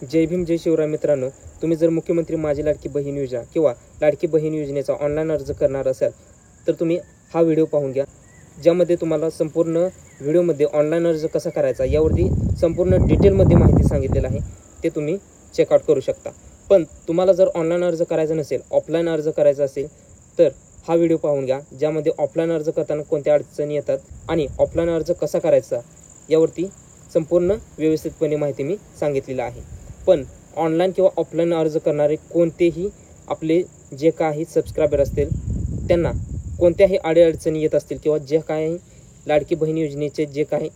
जय भीम जय शिवराय मित्रांनो, तुम्ही जर मुख्यमंत्री माझी लाडकी बहीण योजना किंवा लाडकी बहीण योजनेचा ऑनलाईन अर्ज करणार असाल तर तुम्ही हा व्हिडिओ पाहून घ्या, ज्यामध्ये तुम्हाला संपूर्ण व्हिडिओमध्ये ऑनलाईन अर्ज कसा करायचा यावरती संपूर्ण डिटेलमध्ये माहिती सांगितलेली आहे. ते तुम्ही चेकआउट करू शकता. पण तुम्हाला जर ऑनलाईन अर्ज करायचा नसेल, ऑफलाईन अर्ज करायचा असेल तर हा व्हिडिओ पाहून घ्या, ज्यामध्ये ऑफलाईन अर्ज करताना कोणत्या अडचणी येतात आणि ऑफलाईन अर्ज कसा करायचा यावरती संपूर्ण व्यवस्थितपणे माहिती मी सांगितलेली आहे. पण ऑनलाईन किंवा ऑफलाईन अर्ज करणारे कोणतेही आपले जे काही सबस्क्रायबर असतील त्यांना कोणत्याही अडचणी येत असतील किंवा जे काही लाडकी बहीण योजनेचे जे काही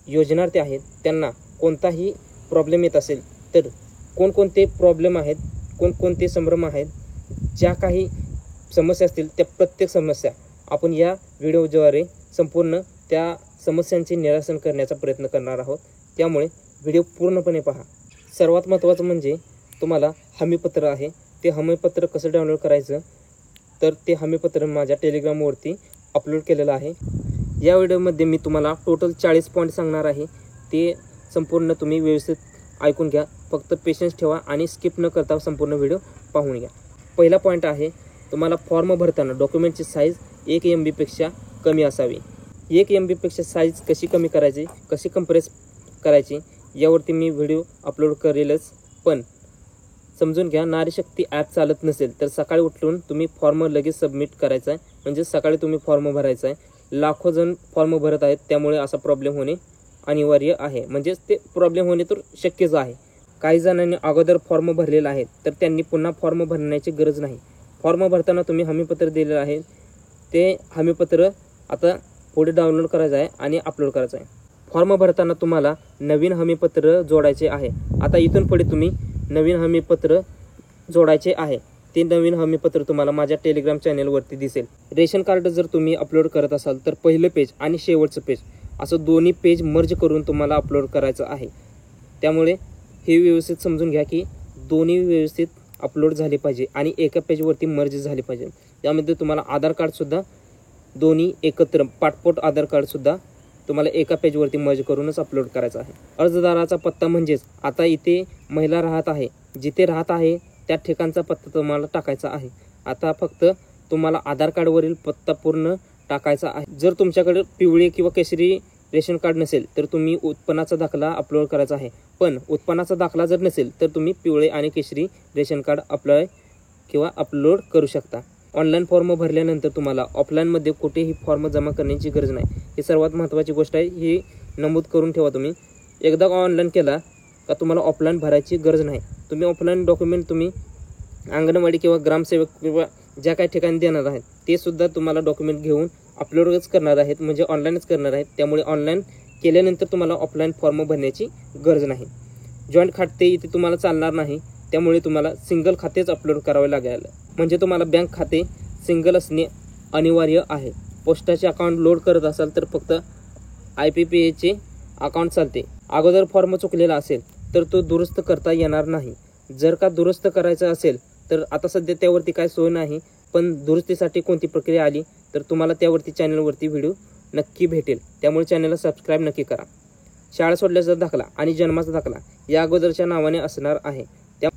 योजनार्थी आहेत त्यांना कोणताही प्रॉब्लेम येत असेल तर कोणकोणते प्रॉब्लेम आहेत, कोणकोणते संभ्रम आहेत, ज्या काही समस्या असतील त्या प्रत्येक समस्या आपण या व्हिडिओद्वारे संपूर्ण त्या समस्यांचे निरासन करण्याचा प्रयत्न करणार आहोत. त्यामुळे व्हिडिओ पूर्णपणे पहा. सर्वात महत्त्वाचं म्हणजे तुम्हाला हमीपत्र आहे. ते हमीपत्र कसं डाउनलोड करायचं तर ते हमीपत्र माझ्या टेलिग्रामवरती अपलोड केलेलं आहे. या व्हिडिओमध्ये मी तुम्हाला टोटल 40 पॉईंट सांगणार आहे. ते संपूर्ण तुम्ही व्यवस्थित ऐकून घ्या. फक्त पेशन्स ठेवा आणि स्किप न करता संपूर्ण व्हिडिओ पाहून घ्या. पहिला पॉईंट आहे, तुम्हाला फॉर्म भरताना डॉक्युमेंटची साईज 1 MB पेक्षा कमी असावी. 1 MB पेक्षा साईज कशी कमी करायची, कशी कंप्रेस करायची यावरती मी व्हिडिओ अपलोड करेलच. पण समजून घ्या, नारी शक्ती ॲप चालत नसेल तर सकाळी उठून तुम्ही फॉर्म लगेच सबमिट करायचा आहे. म्हणजे सकाळी तुम्ही फॉर्म भरायचा आहे. लाखो जण फॉर्म भरत आहेत, त्यामुळे असा प्रॉब्लेम होणे अनिवार्य आहे. म्हणजेच ते प्रॉब्लेम होणे तर शक्यच आहे. काही जणांनी अगोदर फॉर्म भरलेला आहे तर त्यांनी पुन्हा फॉर्म भरण्याची गरज नाही. फॉर्म भरताना तुम्ही हमीपत्र दिलेलं आहे, ते हमीपत्र आता पुढे डाउनलोड करायचं आहे आणि अपलोड करायचं आहे. फॉर्म भरताना तुम्हाला नवीन हमीपत्र जोडायचे आहे. आता इथून पुढे तुम्ही नवीन हमीपत्र जोडायचे आहे. ते नवीन हमीपत्र तुम्हाला माझ्या टेलिग्राम चॅनलवरती दिसेल. रेशन कार्ड जर तुम्ही अपलोड करत असाल तर पहिलं पेज आणि शेवटचं पेज असं दोन्ही पेज मर्ज करून तुम्हाला अपलोड करायचं आहे. त्यामुळे हे व्यवस्थित समजून घ्या की दोन्ही व्यवस्थित अपलोड झाले पाहिजे आणि एका पेजवरती मर्ज झाले पाहिजे. त्यामध्ये तुम्हाला आधार कार्डसुद्धा दोन्ही एकत्र पासपोर्ट आधार कार्डसुद्धा तुम्हाला एका पेजवरती मर्ज करूनच अपलोड करायचा आहे. अर्जदाराचा पत्ता म्हणजेच आता इथे महिला राहत आहे, जिथे राहत आहे त्या ठिकाणचा पत्ता तुम्हाला टाकायचा आहे. आता फक्त तुम्हाला आधार कार्डवरील पत्ता पूर्ण टाकायचा आहे. जर तुमच्याकडे पिवळे किंवा केशरी रेशन कार्ड नसेल तर तुम्ही उत्पन्नाचा दाखला अपलोड करायचा आहे. पण उत्पन्नाचा दाखला जर नसेल तर तुम्ही पिवळे आणि केशरी रेशन कार्ड अप्लाय किंवा अपलोड करू शकता. ऑनलाईन फॉर्म भरल्यानंतर तुम्हाला ऑफलाईनमध्ये कुठेही फॉर्म जमा करण्याची गरज नाही. ही सर्वात महत्त्वाची गोष्ट आहे, ही नमूद करून ठेवा. तुम्ही एकदा ऑनलाईन केला का तुम्हाला ऑफलाईन भरायची गरज नाही. तुम्ही ऑफलाईन डॉक्युमेंट तुम्ही अंगणवाडी किंवा ग्रामसेवक किंवा ज्या काही ठिकाणी देणार आहेत ते सुद्धा तुम्हाला डॉक्युमेंट घेऊन अपलोडच करणार आहेत, म्हणजे ऑनलाईनच करणार आहेत. त्यामुळे ऑनलाईन केल्यानंतर तुम्हाला ऑफलाईन फॉर्म भरण्याची गरज नाही. जॉईंट खाते इथे तुम्हाला चालणार नाही, त्यामुळे तुम्हाला सिंगल खातेच अपलोड करावे लागेल. म्हणजे तुम्हाला बँक खाते सिंगल असणे अनिवार्य आहे. पोस्टाचे अकाउंट लोड करत असाल तर फक्त IPPAचे अकाउंट चालते. अगोदर फॉर्म चुकलेला असेल तर तो दुरुस्त करता येणार नाही. जर का दुरुस्त करायचं असेल तर आता सध्या त्यावरती काय सोय नाही, पण दुरुस्तीसाठी कोणती प्रक्रिया आली तर तुम्हाला त्यावरती चॅनलवरती व्हिडिओ नक्की भेटेल. त्यामुळे चॅनलला सबस्क्राईब नक्की करा. शाळा सोडल्याचा दाखला आणि जन्माचा दाखला या अगोदरच्या नावाने असणार आहे,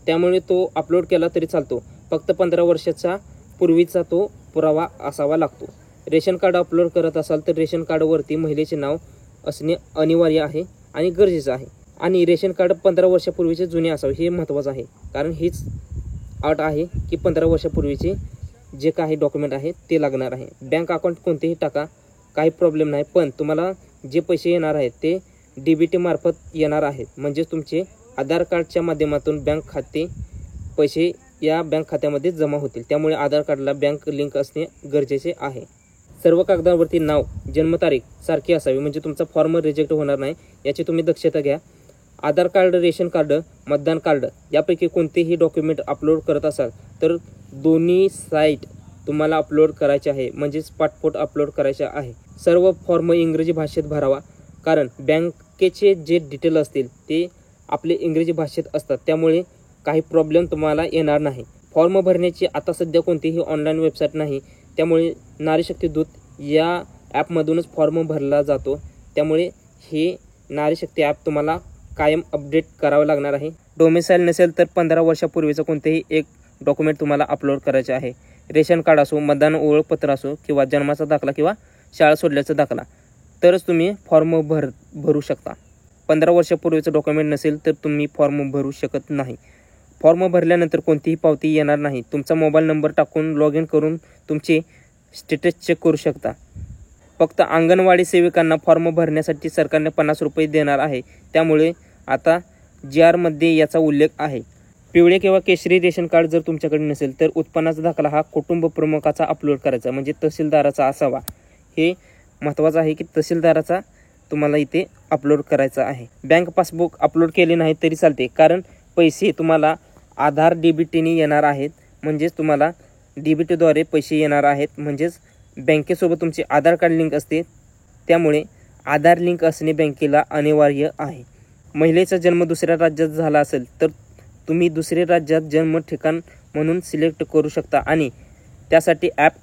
त्यामुळे तो अपलोड केला तरी चालतो. फक्त 15 वर्षाचा पूर्वीचा तो पुरावा असावा लागतो. रेशन कार्ड अपलोड करत असाल तर रेशन कार्डवरती महिलेचे नाव असणे अनिवार्य आहे आणि गरजेचं आहे. आणि रेशन कार्ड 15 वर्षापूर्वीचे जुने असावे, हे महत्त्वाचं आहे. कारण हीच अट आहे की 15 वर्षापूर्वीचे जे काही डॉक्युमेंट आहे ते लागणार आहे. बँक अकाउंट कोणतेही टाका, काही प्रॉब्लेम नाही. पण तुम्हाला जे पैसे येणार आहेत ते DBT मार्फत येणार आहेत. म्हणजेच तुमचे आधार कार्डच्या माध्यमातून बँक खाते पैसे या बँक खात्यामध्ये जमा होतील. त्यामुळे आधार कार्डला बँक लिंक असणे गरजेचे आहे. सर्व कागदावरती नाव, जन्मतारीख सारखी असावी, म्हणजे तुमचा फॉर्म रिजेक्ट होणार नाही, याची तुम्ही दक्षता घ्या. आधार कार्ड, रेशन कार्ड, मतदान कार्ड यापैकी कोणतेही डॉक्युमेंट अपलोड करत असाल तर दोन्ही साईट तुम्हाला अपलोड करायचे आहे, म्हणजेच पासपोर्ट अपलोड करायचे आहे. सर्व फॉर्म इंग्रजी भाषेत भरावा, कारण बँकेचे जे डिटेल असतील ते आपले इंग्रजी भाषेत असतात. त्यामुळे काही प्रॉब्लेम तुम्हाला येणार नाही. फॉर्म भरण्याची आता सध्या कोणतीही ऑनलाईन वेबसाईट नाही, त्यामुळे नारी शक्ती दूत या ॲपमधूनच फॉर्म भरला जातो. त्यामुळे हे नारी शक्ती ॲप तुम्हाला कायम अपडेट करावं लागणार आहे. डोमिसाईल नसेल तर 15 वर्षापूर्वीचं कोणतेही एक डॉक्युमेंट तुम्हाला अपलोड करायचे आहे. रेशन कार्ड असो, मतदान ओळखपत्र असो किंवा जन्माचा दाखला किंवा शाळा सोडल्याचा दाखला, तरच तुम्ही फॉर्म भरू शकता. 15 वर्षापूर्वीचं डॉक्युमेंट नसेल तर तुम्ही फॉर्म भरू शकत नाही. फॉर्म भरल्यानंतर कोणतीही पावती येणार नाही. तुमचा मोबाईल नंबर टाकून लॉग इन करून तुमचे स्टेटस चेक करू शकता. फक्त अंगणवाडी सेविकांना फॉर्म भरण्यासाठी सरकारने 50 रुपये देणार आहे. त्यामुळे आता GR मध्ये याचा उल्लेख आहे. पिवळे किंवा केशरी रेशन कार्ड जर तुमच्याकडे नसेल तर उत्पन्नाचा दाखला हा कुटुंब प्रमुखाचा अपलोड करायचा, म्हणजे तहसीलदाराचा असावा. हे महत्त्वाचं आहे की तहसीलदाराचा तुम्हाला इथे अपलोड करायचा आहे. बँक पासबुक अपलोड केले नाही तरी चालते, कारण पैसे तुम्हाला आधार DBTने येणार आहेत. म्हणजेच तुम्हाला DBTद्वारे पैसे येणार आहेत. म्हणजेच बँकेसोबत तुमचे आधार कार्ड लिंक असते. त्यामुळे आधार लिंक असणे बँकेला अनिवार्य आहे. महिलेचा जन्म दुसऱ्या राज्यात झाला असेल तर तुम्ही दुसऱ्या राज्यात जन्म ठिकाण म्हणून सिलेक्ट करू शकता आणि त्यासाठी ॲप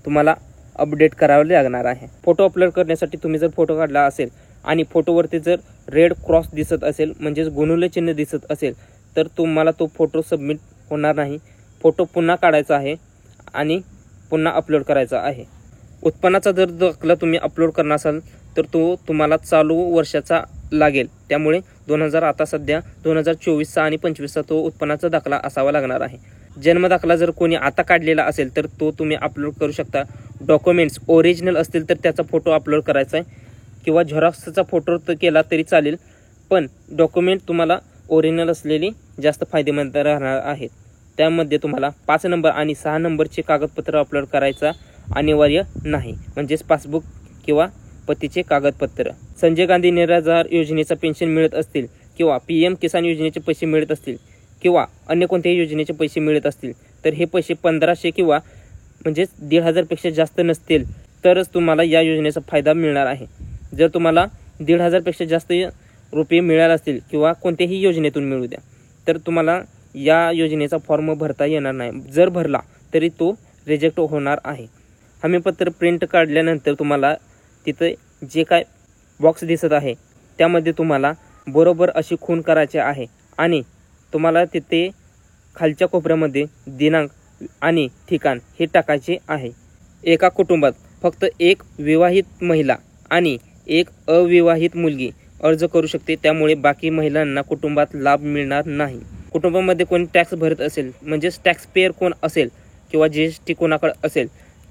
तुम्हाला अपडेट करावे लागणार आहे. फोटो अपलोड करण्यासाठी तुम्ही जर फोटो काढला असेल आणि फोटोवरती जर रेड क्रॉस दिसत असेल, म्हणजेच गुणुले चिन्ह दिसत असेल, तर तुम्हाला तो फोटो सबमिट होणार नाही. फोटो पुन्हा काढायचा आहे आणि पुन्हा अपलोड करायचा आहे. उत्पन्नाचा जर दाखला तुम्ही अपलोड करणार असाल तर तो तुम्हाला चालू वर्षाचा लागेल. त्यामुळे 2000 आता सध्या 2024चा आणि 25चा तो उत्पन्नाचा दाखला असावा लागणार आहे. जन्म दाखला जर कोणी आता काढलेला असेल तर तो तुम्ही अपलोड करू शकता. डॉक्युमेंट्स ओरिजिनल असतील तर त्याचा फोटो अपलोड करायचा आहे किंवा झेरॉक्सचा फोटो तर केला तरी चालेल, पण डॉक्युमेंट तुम्हाला ओरिजिनल असलेली जास्त फायदेमंद राहणार आहेत. त्यामध्ये तुम्हाला 5 नंबर आणि 6 नंबरचे कागदपत्र अपलोड करायचा अनिवार्य नाही, म्हणजेच पासबुक किंवा पतीचे कागदपत्र. संजय गांधी निराधार योजनेचा पेन्शन मिळत असतील किंवा PM किसान योजनेचे पैसे मिळत असतील किंवा अन्य कोणत्याही योजनेचे पैसे मिळत असतील तर हे पैसे 1500 किंवा म्हणजेच 1500 पेक्षा जास्त नसतील तरच तुम्हाला या योजनेचा फायदा मिळणार आहे. जर तुम्हाला 1500 पेक्षा जास्त रुपये मिळाले असतील किंवा कोणत्याही योजनेतून मिळू द्या तर तुम्हाला या योजनेचा फॉर्म भरता येणार नाही. जर भरला तरी तो रिजेक्ट होणार आहे. हमीपत्र प्रिंट काढल्यानंतर तुम्हाला तिथे जे काय बॉक्स दिसत आहे त्यामध्ये तुम्हाला बरोबर अशी खूण करायची आहे आणि तुम्हाला तिथे खालच्या कोपऱ्यामध्ये दिनांक आणि ठिकाण हे टाकायचे आहे. एका कुटुंबात फक्त एक विवाहित महिला आणि एक अविवाहित मुलगी अर्ज करू शकते. त्यामुळे बाकी महिलांना कुटुंबात लाभ मिळणार नाही. कुटुंबामध्ये कोणी टॅक्स भरत असेल, म्हणजेच टॅक्स पेअर कोण असेल किंवा GST कोणाकडे असेल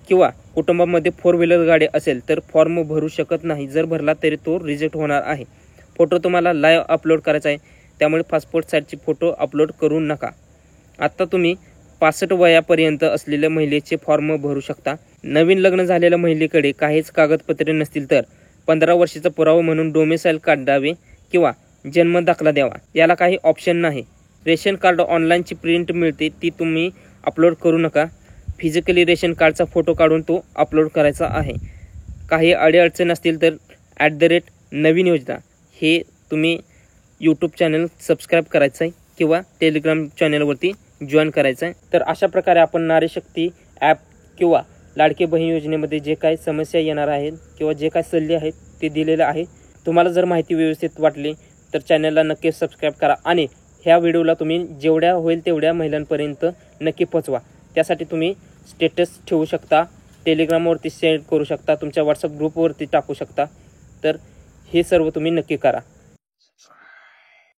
किंवा कुटुंबामध्ये 4 व्हीलर गाडी असेल तर फॉर्म भरू शकत नाही. जर भरला तरी तो रिजेक्ट होणार आहे. फोटो तुम्हाला लाईव्ह अपलोड करायचा आहे. त्यामुळे पासपोर्ट साईजचे फोटो अपलोड करू नका. आत्ता तुम्ही 65 वयापर्यंत असलेल्या महिलेचे फॉर्म भरू शकता. नवीन लग्न झालेल्या महिलेकडे काहीच कागदपत्रे नसतील तर 15 वर्षाचा पुरावा म्हणून डोमिसाईल काढावे किंवा जन्म दाखला द्यावा. याला काही ऑप्शन नाही. रेशन कार्ड ऑनलाईनची प्रिंट मिळते, ती तुम्ही अपलोड करू नका. फिजिकली रेशन कार्डचा फोटो काढून तो अपलोड करायचा आहे. काही अडीअडचण असतील तर @नवीन योजना हे तुम्ही यूट्यूब चॅनल सबस्क्राईब करायचं आहे किंवा टेलिग्राम चॅनलवरती जॉईन करायचं आहे. तर अशा प्रकारे आपण नारी शक्ती ॲप किंवा लाडकी बहीण योजनेमध्ये जे काही समस्या येणार आहेत किंवा जे काही सल्ले आहेत ते दिलेले आहे. तुम्हाला जर माहिती व्यवस्थित वाटली तर चॅनलला नक्की सबस्क्राईब करा आणि ह्या व्हिडिओला तुम्ही जेवढ्या होईल तेवढ्या महिलांपर्यंत नक्की पोचवा. त्यासाठी तुम्ही स्टेटस ठेवू शकता, टेलिग्रामवरती शेअर करू शकता, तुमच्या व्हॉट्सअप ग्रुपवरती टाकू शकता. तर हे सर्व तुम्ही नक्की करा.